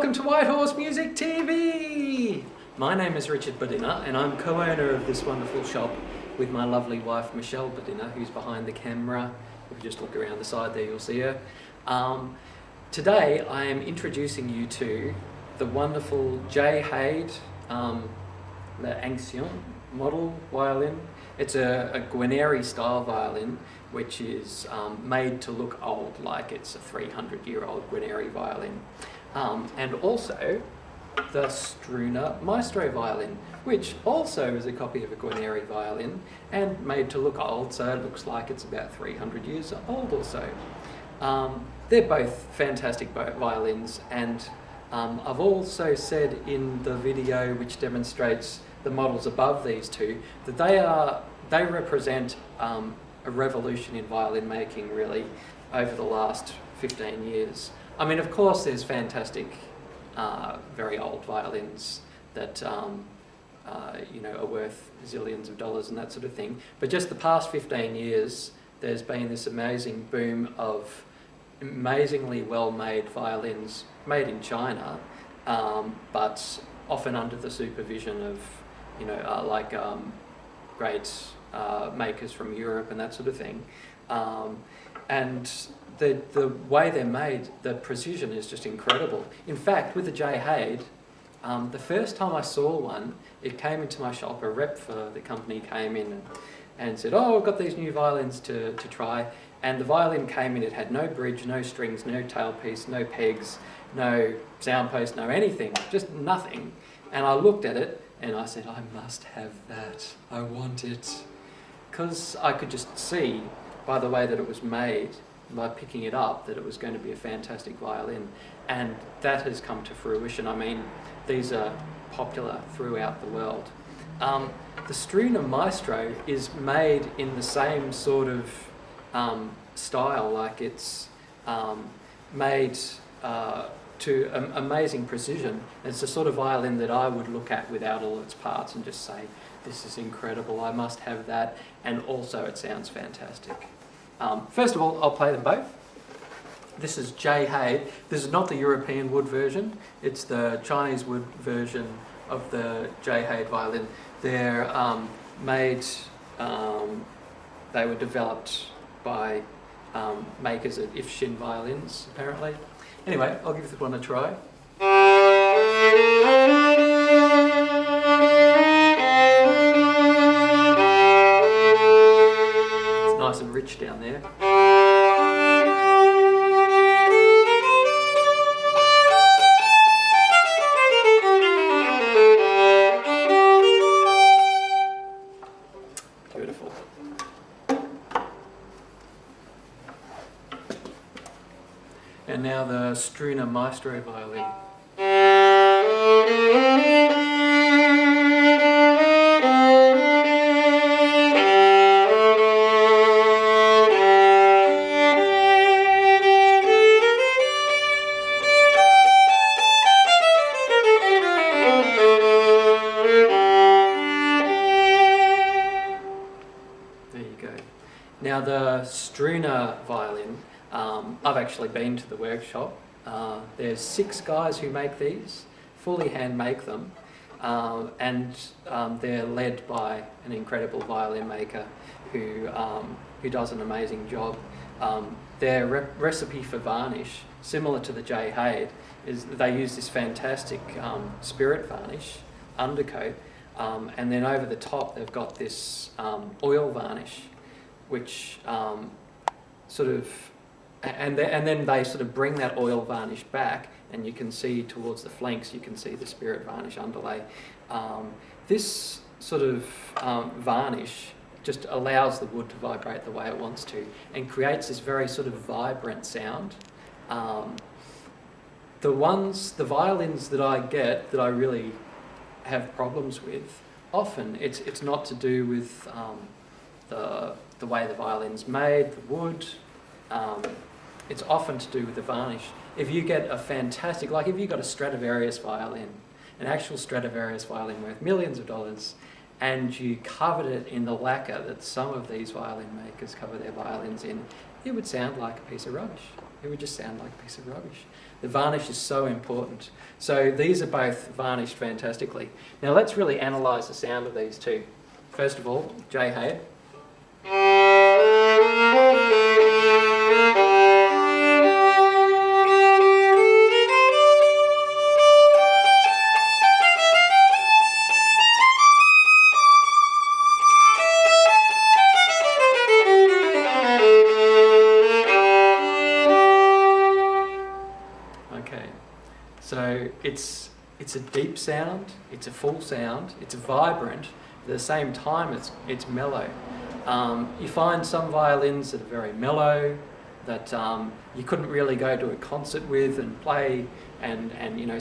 welcome to Whitehorse Music TV! My name is Richard Bodina and I'm co-owner of this wonderful shop with my lovely wife Michelle Bodina, who's behind the camera. If you just look around the side there you'll see her. Today I am introducing you to the wonderful Haide Ancien model violin. It's a Guarneri style violin which is made to look old, like it's a 300-year-old Guarneri violin. And also the Struna Maestro violin, which also is a copy of a Guarneri violin and made to look old, so it looks like it's about 300 years old or so. They're both fantastic violins, and I've also said in the video which demonstrates the models above these two that they represent a revolution in violin making really over the last 15 years. I mean, of course there's fantastic very old violins that you know, are worth zillions of dollars and that sort of thing, but just the past 15 years there's been this amazing boom of amazingly well-made violins made in China, but often under the supervision of, you know, great makers from Europe and that sort of thing. And the way they're made, the precision is just incredible. In fact, with the Haide, the first time I saw one, it came into my shop, a rep for the company came in and said, "Oh, I've got these new violins to try." And the violin came in, it had no bridge, no strings, no tailpiece, no pegs, no sound post, no anything, just nothing. And I looked at it and I said, I must have that, I want it. Because I could just see by the way that it was made, by picking it up, that it was going to be a fantastic violin. And that has come to fruition. I mean, these are popular throughout the world. The Struna Maestro is made in the same sort of style, like it's made to amazing precision. It's the sort of violin that I would look at without all its parts and just say, this is incredible, I must have that, and also it sounds fantastic. First of all, I'll play them both. This is Haide. This is not the European wood version, it's the Chinese wood version of the Haide violin. They're made, they were developed by makers at Ifshin Violins, apparently. Anyway, I'll give this one a try. It's nice and rich down there. Beautiful. And now the Struna Maestro violin. There you go. Now the Struna violin, I've actually been to the workshop. There's 6 guys who make these, fully hand make them, and they're led by an incredible violin maker who does an amazing job. Their recipe for varnish, similar to the Haide, is they use this fantastic spirit varnish undercoat, and then over the top they've got this oil varnish, which sort of, and then they sort of bring that oil varnish back, and you can see towards the flanks, you can see the spirit varnish underlay. This sort of varnish just allows the wood to vibrate the way it wants to and creates this very sort of vibrant sound. The violins that I get that I really have problems with, often it's not to do with the way the violin's made, the wood. It's often to do with the varnish. If you get a fantastic, like if you got a Stradivarius violin, an actual Stradivarius violin worth millions of dollars, and you covered it in the lacquer that some of these violin makers cover their violins in, it would sound like a piece of rubbish. It would just sound like a piece of rubbish. The varnish is so important. So these are both varnished fantastically. Now let's really analyse the sound of these two. First of all, J Haide. So it's a deep sound, it's a full sound, it's vibrant, at the same time it's mellow. You find some violins that are very mellow, that you couldn't really go to a concert with and play and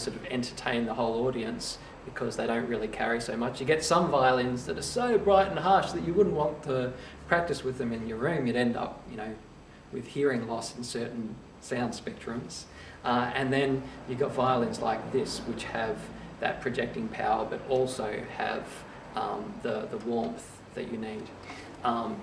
sort of entertain the whole audience because they don't really carry so much. You get some violins that are so bright and harsh that you wouldn't want to practice with them in your room. You'd end up, with hearing loss in certain sound spectrums. And then you've got violins like this, which have that projecting power, but also have the warmth that you need. And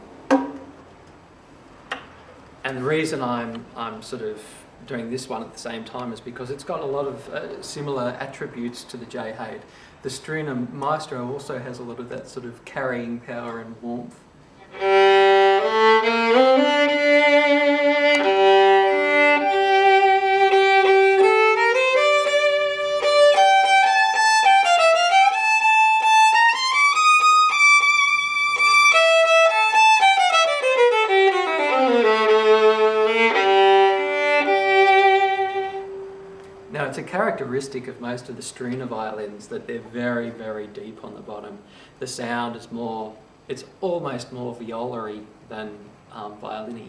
the reason I'm sort of doing this one at the same time is because it's got a lot of similar attributes to the J Haide. The Struna Maestro also has a lot of that sort of carrying power and warmth. Now, it's a characteristic of most of the Struna violins that they're very, very deep on the bottom. The sound is it's almost more viola-y than violin-y,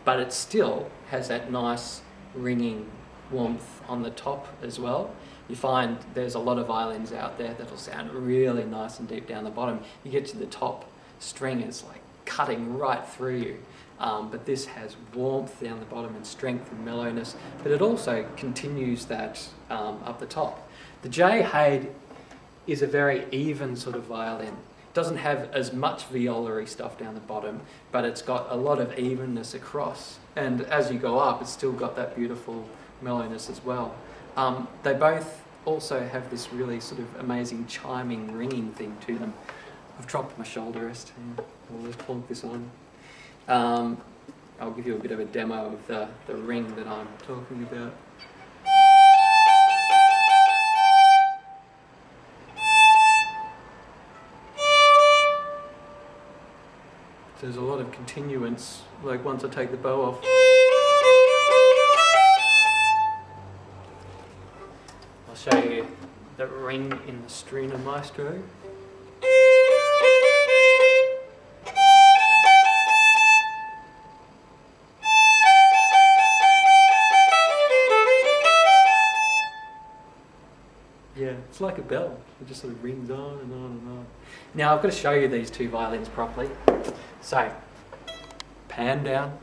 but it still has that nice ringing warmth on the top as well. You find there's a lot of violins out there that'll sound really nice and deep down the bottom. You get to the top string, it's like cutting right through you. But this has warmth down the bottom and strength and mellowness, but it also continues that up the top. The J Haide is a very even sort of violin. It doesn't have as much viola-y stuff down the bottom, but it's got a lot of evenness across. And as you go up, it's still got that beautiful mellowness as well. They both also have this really sort of amazing chiming, ringing thing to them. I've dropped my shoulder rest. I'll just plonk this on. I'll give you a bit of a demo of the ring that I'm talking about. So there's a lot of continuance, like once I take the bow off. I'll show you the ring in the Struna Maestro. Yeah, it's like a bell. It just sort of rings on and on and on. Now I've got to show you these two violins properly. So, pan down.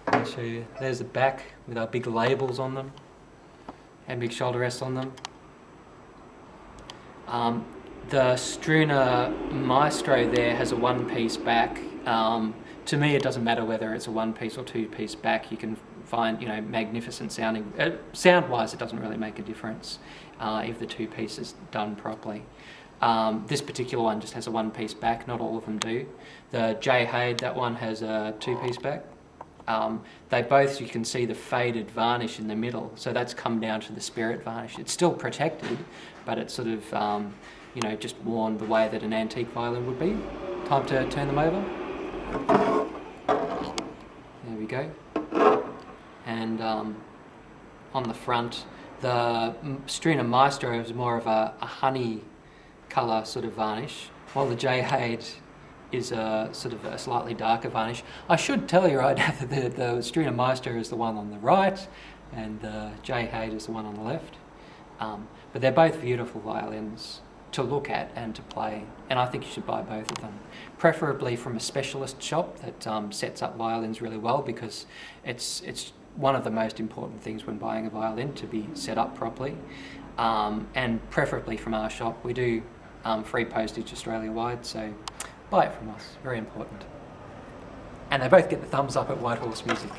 I'll show you. There's the back with our big labels on them and big shoulder rests on them. The Struna Maestro there has a one-piece back. To me, it doesn't matter whether it's a one-piece or two-piece back. You can find, magnificent sounding. Sound-wise, it doesn't really make a difference if the two-piece is done properly. This particular one just has a one-piece back. Not all of them do. The J Haide, that one has a two-piece back. They both, you can see the faded varnish in the middle, so that's come down to the spirit varnish. It's still protected, but it's sort of, just worn the way that an antique violin would be. Time to turn them over. There we go. And on the front, the Struna Maestro is more of a honey colour sort of varnish, while the J Haide is a sort of a slightly darker varnish. I should tell you right now that the Struna Maestro is the one on the right and the J Haide is the one on the left. But they're both beautiful violins to look at and to play, and I think you should buy both of them. Preferably from a specialist shop that sets up violins really well, because it's one of the most important things when buying a violin, to be set up properly. And preferably from our shop. We do free postage Australia-wide, so buy it from us, very important. And they both get the thumbs up at Whitehorse Music.